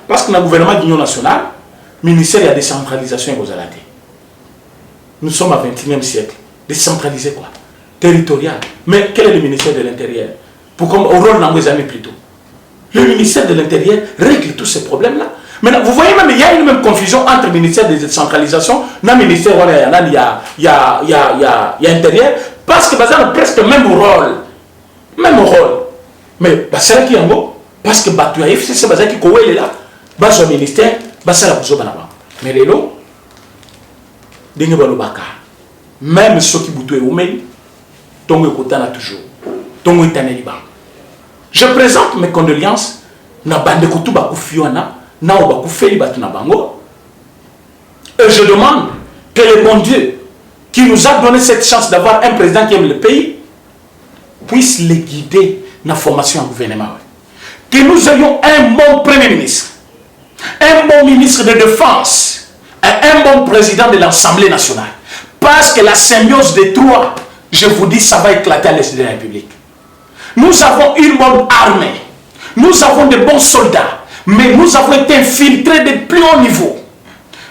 parce que le gouvernement d'union nationale ministère de la décentralisation est aux aladés. Nous sommes au XXIe siècle. Décentraliser quoi? Territorial. Mais quel est le ministère de l'Intérieur? Pourquoi au rôle dans les années plus tôt? Le ministère de l'Intérieur règle tous ces problèmes-là. Maintenant, vous voyez même, il y a une même confusion entre le ministère de décentralisation et le ministère il y a intérieur, parce que ça a presque le même rôle. Même rôle. Mais c'est là qui est en haut, parce que Batouaïf, c'est ça qui est là. Bas au ministère, c'est là qui est là. Mais les lots, même ceux qui boutent au mail, Tongo Kotana toujours. Tongo Liban. Je présente mes condoléances na bande Kotuba Koufiona. Et je demande que le bon Dieu qui nous a donné cette chance d'avoir un président qui aime le pays puisse les guider dans la formation du gouvernement. Que nous ayons un bon premier ministre, un bon ministre de défense et un bon président de l'Assemblée nationale. Parce que la symbiose des trois, je vous dis, ça va éclater à l'est de la République. Nous avons une bonne armée, nous avons de bons soldats. Mais nous avons été infiltrés de plus haut niveau.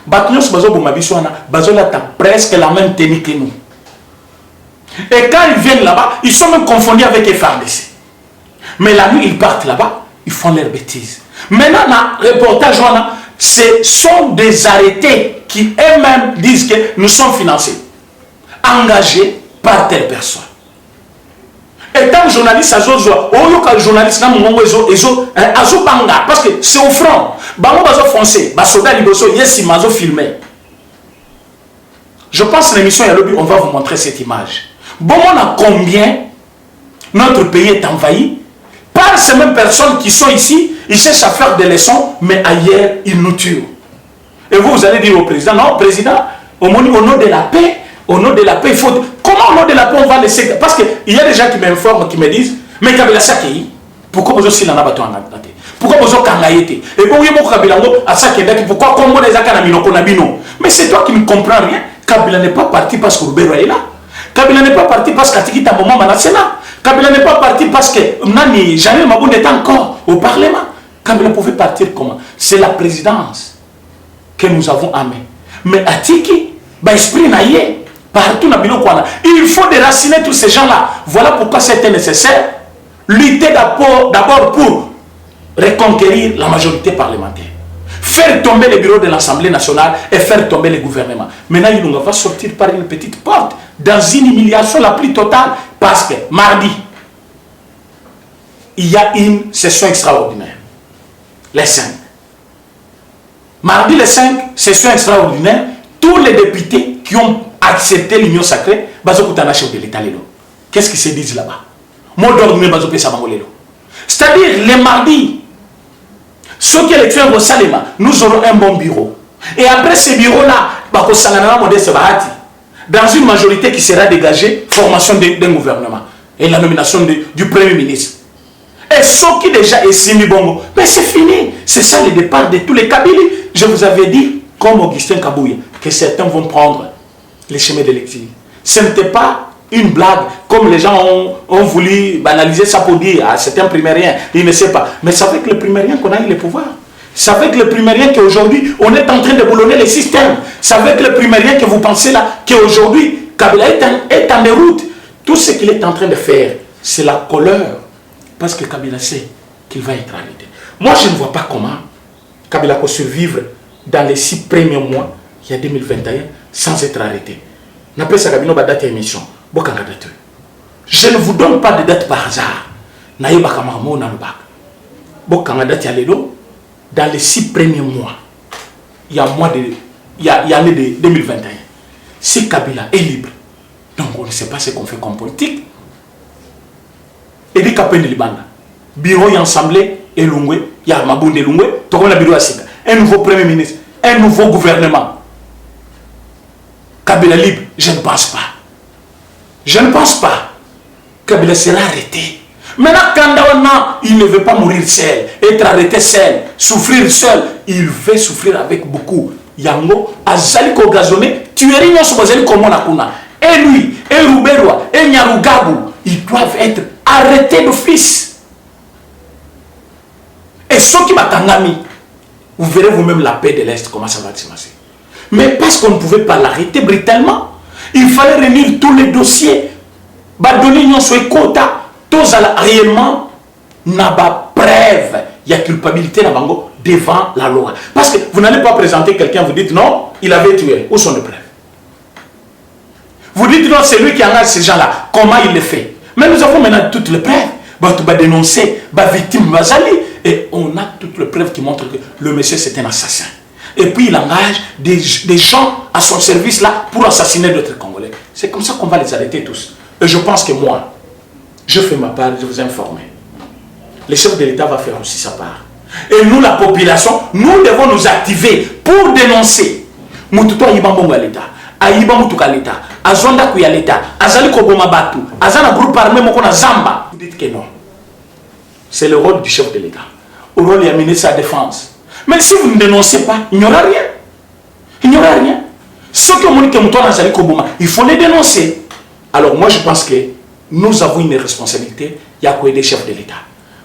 Batnios Bazo Boumabiswana, Bazola a presque la même tenue que nous. Et quand ils viennent là-bas, ils sont même confondus avec les FARDC. Mais la nuit, ils partent là-bas, ils font leurs bêtises. Maintenant, le reportage, ce sont des arrêtés qui eux-mêmes disent que nous sommes financés, engagés par telle personne. Et tant que journaliste, journaliste, parce que c'est au front. Je pense que l'émission on va vous montrer cette image. Bon, on a combien notre pays est envahi par ces mêmes personnes qui sont ici, ils cherchent à faire des leçons, mais ailleurs, ils nous tuent. Et vous allez dire au président, non, président, au nom de la paix, au nom de la paix, il faut... Comment au nom de la paix on va laisser... Parce qu'il y a des gens qui m'informent, qui me disent, mais Kabila Sakei, pourquoi vous aussi l'en avez battu? Pourquoi vous avez été? Et pourquoi vous avez pourquoi Congo les Akana Minoko Nabino? Mais c'est toi qui ne comprends rien. Kabila n'est pas parti parce que Rouberois est là. Kabila n'est pas parti parce qu'Atiki Tamoma est là. Kabila n'est pas parti parce que Nani Janel Maboun est encore au Parlement. Kabila pouvait partir comment? C'est la présidence que nous avons amenée. Mais Atiki, esprit naïe, partout dans le il faut déraciner tous ces gens-là. Voilà pourquoi c'était nécessaire. Lutter d'abord pour reconquérir la majorité parlementaire. Faire tomber les bureaux de l'Assemblée nationale et faire tomber le gouvernement. Maintenant, il va sortir par une petite porte dans une humiliation la plus totale parce que mardi, il y a une session extraordinaire. Les 5. Mardi, les 5, session extraordinaire, tous les députés qui ont accepté l'union sacrée, chef de l'État. Qu'est-ce qu'ils se disent là-bas? C'est-à-dire, les mardis, ceux qui élections au Salema, nous aurons un bon bureau. Et après ce bureau-là, dans une majorité qui sera dégagée, formation d'un gouvernement et la nomination du Premier ministre. Et ceux qui déjà estiment bon, mais c'est fini. C'est ça le départ de tous les Kabyles. Je vous avais dit, comme Augustin Kabouye, que certains vont prendre les chemins de l'exil. Ce n'était pas une blague, comme les gens ont voulu banaliser ça pour dire ah, c'est un primérien, il ne sait pas. Mais c'est avec le primérien qu'on a eu le pouvoir. C'est avec le primérien qu'aujourd'hui, on est en train de boulonner les systèmes. C'est avec le primérien que vous pensez là, qu'aujourd'hui, Kabila est en déroute. Tout ce qu'il est en train de faire, c'est la colère. Parce que Kabila sait qu'il va être arrêté. Moi, je ne vois pas comment Kabila peut survivre dans les 6 premiers mois, il y a 2021, sans être arrêté. N'appelle ça Kabila date émission. Je ne vous donne pas de date par hasard. Dans les 6 premiers mois, il y a l'année de 2021. Si Kabila est libre, donc on ne sait pas ce qu'on fait comme politique. Et dit Kapende Libanda, bureau y assemblée et Lungwe, il y a Mabounde Lungwe, un nouveau premier ministre, un nouveau gouvernement. Kabila libre, je ne pense pas. Je ne pense pas. Kabila sera arrêté. Maintenant, quand il ne veut pas mourir seul, être arrêté seul, souffrir seul, il veut souffrir avec beaucoup. Yango, Azaliko Gazone, tu es réunion sur comme on a kuna. Et lui, et Ruberwa, et Nyarugabu, ils doivent être arrêtés d'office. Et ceux qui m'attendent, vous verrez vous-même la paix de l'Est, comment ça va se passer. Mais parce qu'on ne pouvait pas l'arrêter brutalement, il fallait réunir tous les dossiers. Donner une quota, tous réellement n'a pas preuve. Il y a culpabilité devant la loi. Parce que vous n'allez pas présenter quelqu'un, vous dites non, il avait tué. Où sont les preuves? Vous dites non, c'est lui qui engage ces gens-là. Comment il le fait? Mais nous avons maintenant toutes les preuves. Tu vas dénoncer, victime, et on a toutes les preuves qui montrent que le monsieur c'est un assassin. Et puis il engage des gens à son service là pour assassiner d'autres Congolais. C'est comme ça qu'on va les arrêter tous. Et je pense que moi, je fais ma part, je vous informe. Le chef de l'État va faire aussi sa part. Et nous, la population, nous devons nous activer pour dénoncer. Mututo Ayibambongo à l'État, Ayibamoutuka à l'État, Azonda Kuya l'État, Azali Koboma Batu, Azana groupe armé Mokona Zamba. Vous dites que non. C'est le rôle du chef de l'État. Au rôle de ministre de la Défense. Mais si vous ne dénoncez pas, il n'y aura rien. Il n'y aura rien. Ceux qui ont dit que Mouton Azali Koboma, il faut les dénoncer. Alors moi je pense que nous avons une responsabilité, il y a quoi des chefs de l'État.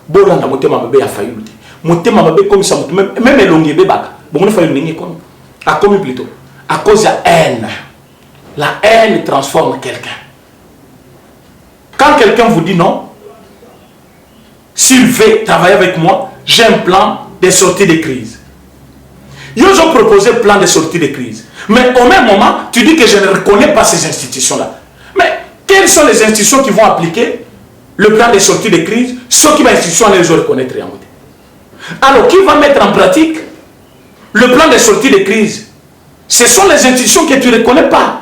Bolanda motema mabe ya fayulu. Motema mabe comme ça même elongi bebaka. Bon fayulu ningi comme a commis plutôt à cause de la haine. La haine transforme quelqu'un. Quand quelqu'un vous dit non, s'il veut travailler avec moi, j'ai un plan de sortie de crise. Ils ont proposé un plan de sortie de crise. Mais au même moment, tu dis que je ne reconnais pas ces institutions-là. Mais quelles sont les institutions qui vont appliquer le plan de sortie de crise? Ceux qui vont institutions les reconnaître en côté. Alors, qui va mettre en pratique le plan de sortie de crise? Ce sont les institutions que tu ne reconnais pas.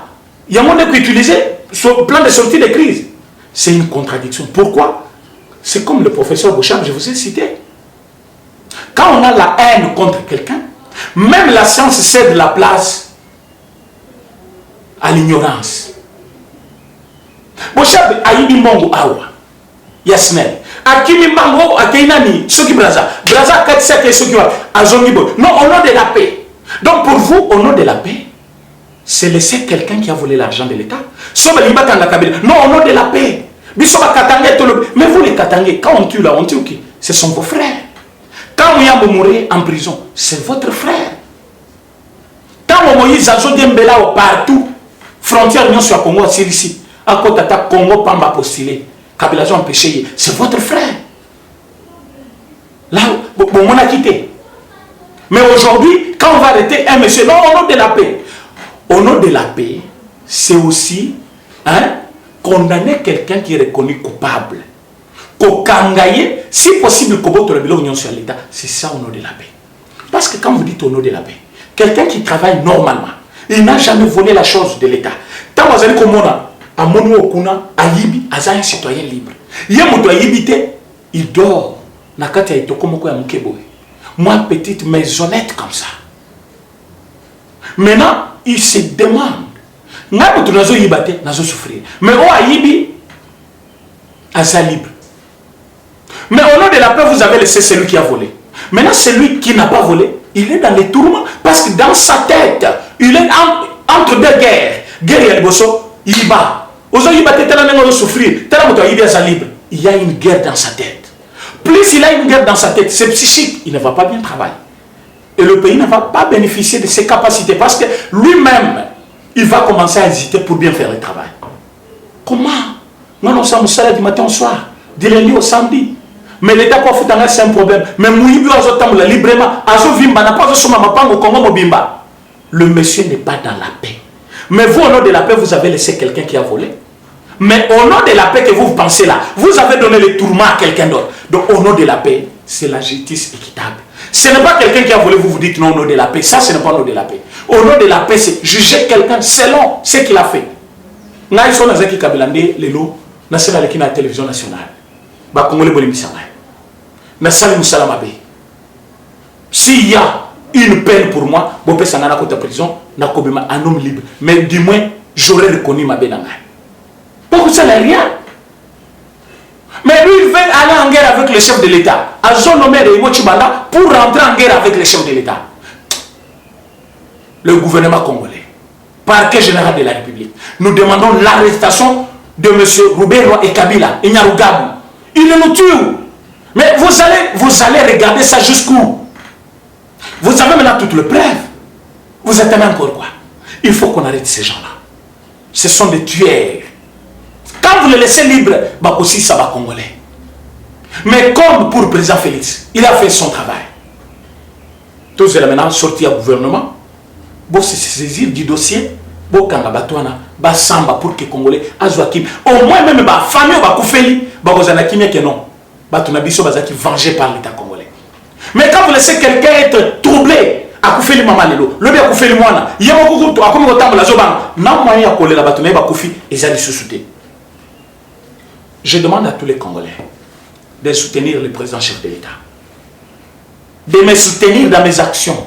Il y a moyen d'utiliser ce plan de sortie de crise. C'est une contradiction. Pourquoi? C'est comme le professeur Bouchard, je vous ai cité. Quand on a la haine contre quelqu'un, même la science cède la place à l'ignorance. Bouchard ayibi mbongo awa Yasmel akimi mbango akeinani soki braza katisa ke soki wa azongi bo. Non, au nom de la paix. Donc pour vous, au nom de la paix, c'est laisser quelqu'un qui a volé l'argent de l'État. Non, au nom de la paix. Mais vous les Katangais, quand on tue là, on tue qui? Ce sont vos frères. Quand on y mourir en prison, c'est votre frère. Quand on Moïse a Diembela partout, frontière Union sur Congo, c'est ici. À côté de Congo, Pamba postulé. Kabila a empêché, c'est votre frère. Là, on a quitté. Mais aujourd'hui, quand on va arrêter un monsieur, non, au nom de la paix. Au nom de la paix, c'est aussi condamner quelqu'un qui est reconnu coupable. Kokangaye, si possible, Koboto Rebelo Union sur l'État, c'est ça au nom de la paix. Parce que quand vous dites au nom de la paix, quelqu'un qui travaille normalement, il n'a jamais volé la chose de l'État. Tant que vous allez comme à Mono Okuna, à Yibi, à un citoyen libre. Il y a mon yibité, il dort. Nakata Itokomoko ya Mukeboe. Moi, petite maisonnette comme ça. Maintenant, il se demande. Nazo yibate, nazo souffrir. Mais au Ayibi, à sa libre. Mais au nom de la paix, vous avez laissé celui qui a volé. Maintenant, celui qui n'a pas volé, il est dans les tourments. Parce que dans sa tête, Il est entre deux guerres. Guerre et Bosso, il bat. Aujourd'hui, il va tellement souffrir, tellement il est libre. Il y a une guerre dans sa tête. Plus il a une guerre dans sa tête, c'est psychique, il ne va pas bien travailler. Et le pays ne va pas bénéficier de ses capacités parce que lui-même, il va commencer à hésiter pour bien faire le travail. Comment? Non, ça me sert du matin au soir, du lundi au samedi. Mais l'État peut faire c'est un problème. Mais Mouibu a librement, le monsieur n'est pas dans la paix. Mais vous, au nom de la paix, vous avez laissé quelqu'un qui a volé. Mais au nom de la paix que vous pensez là, vous avez donné le tourment à quelqu'un d'autre. Donc au nom de la paix, c'est la justice équitable. Ce n'est pas quelqu'un qui a volé, vous dites non au nom de la paix. Ça, ce n'est pas au nom de la paix. Au nom de la paix, c'est juger quelqu'un selon ce qu'il a fait. Nous sommes dans la télévision nationale. S'il y a une peine pour moi, je peux aller à la prison, je suis un homme libre. Mais du moins, j'aurais reconnu ma peine. Pourquoi ça n'est rien? Mais lui, il veut aller en guerre avec le chef de l'État. À son nom pour rentrer en guerre avec le chef de l'État. Le gouvernement congolais, parquet général de la République, nous demandons l'arrestation de M. Roubero et Kabila, et Nyarugabu. Il nous tue. Mais vous allez regarder ça jusqu'où? Vous avez maintenant toutes les preuves. Vous attendez encore quoi? Il faut qu'on arrête ces gens-là. Ce sont des tueurs. Quand vous les laissez libres, bah aussi ça va congolais. Mais comme pour le président Félix, il a fait son travail. Tous les maintenant sortis au gouvernement, pour se saisir du dossier, pour quand la batouana, bah samba pour que congolais, azoakim, au moins même bah famille bah koufeli, bah vous en a qui que non, bah tu n'as biso bah qui vengé par l'État congolais. Mais quand vous laissez quelqu'un être troublé, à koufeli maman lelo, le bien koufeli moana, il y a beaucoup de à comme autant la zoba, non moyen à coller la batouana bah koufi et ça les sous-souter. Je demande à tous les Congolais de soutenir le président chef de l'État, de me soutenir dans mes actions.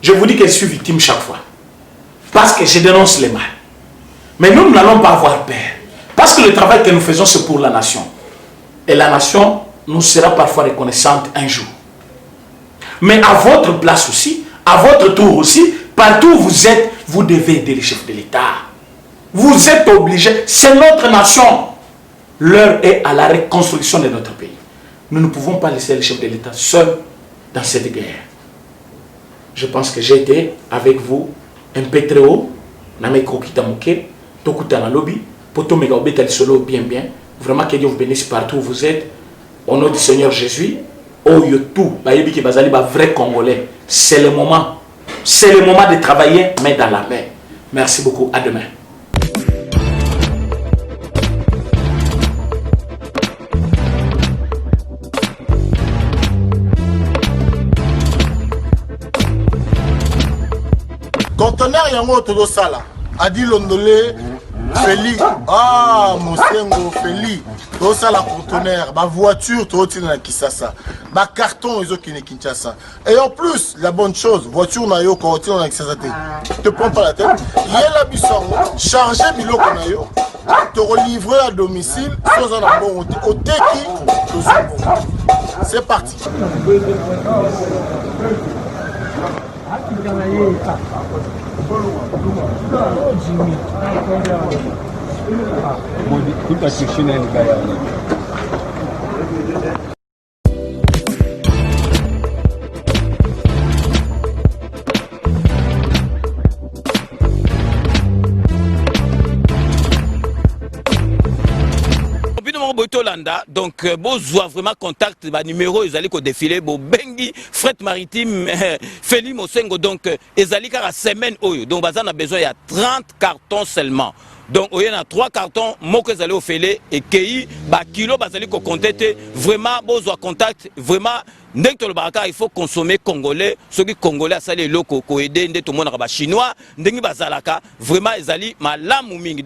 Je vous dis que je suis victime chaque fois, parce que je dénonce les mal. Mais nous n'allons pas avoir peur, parce que le travail que nous faisons, c'est pour la nation. Et la nation nous sera parfois reconnaissante un jour. Mais à votre place aussi, à votre tour aussi, partout où vous êtes, vous devez aider le chef de l'État. Vous êtes obligés, c'est notre nation. L'heure est à la reconstruction de notre pays. Nous ne pouvons pas laisser le chef de l'État seul dans cette guerre. Je pense que j'ai été avec vous un peu très haut. Bien. Vraiment que Dieu vous bénisse partout où vous êtes. Au nom du Seigneur Jésus, vrai Congolais. C'est le moment. C'est le moment de travailler main dans la main. Merci beaucoup. À demain. Conteneur yango todo sala adi londolé Feli Mosengo Feli todo sala conteneur ba voiture todo tina na Kisasa ba carton ezo kine Kinshasa et en plus la bonne chose voiture na yo ko tina na Kisasa te prends pas la tête yela bisongo charger biloko na yo te relivrer à domicile sans un bon oteki to c'est parti. Donc, vous avez vraiment contact, numéro, ils allaient défiler, bengi, fret maritime, Feli Mosengo, donc, ils allaient à la semaine, donc, on a besoin, il y a 30 cartons seulement. Donc, il y a 3 cartons, moi, que vous allez au Félé, et qui, kilo, vous allez contacter, vraiment, vous avez contact, vraiment, il faut consommer congolais, ceux qui congolais, ça les locaux, aider, tout le monde, chinois, vraiment, ils allaient, ma lame ou mingi.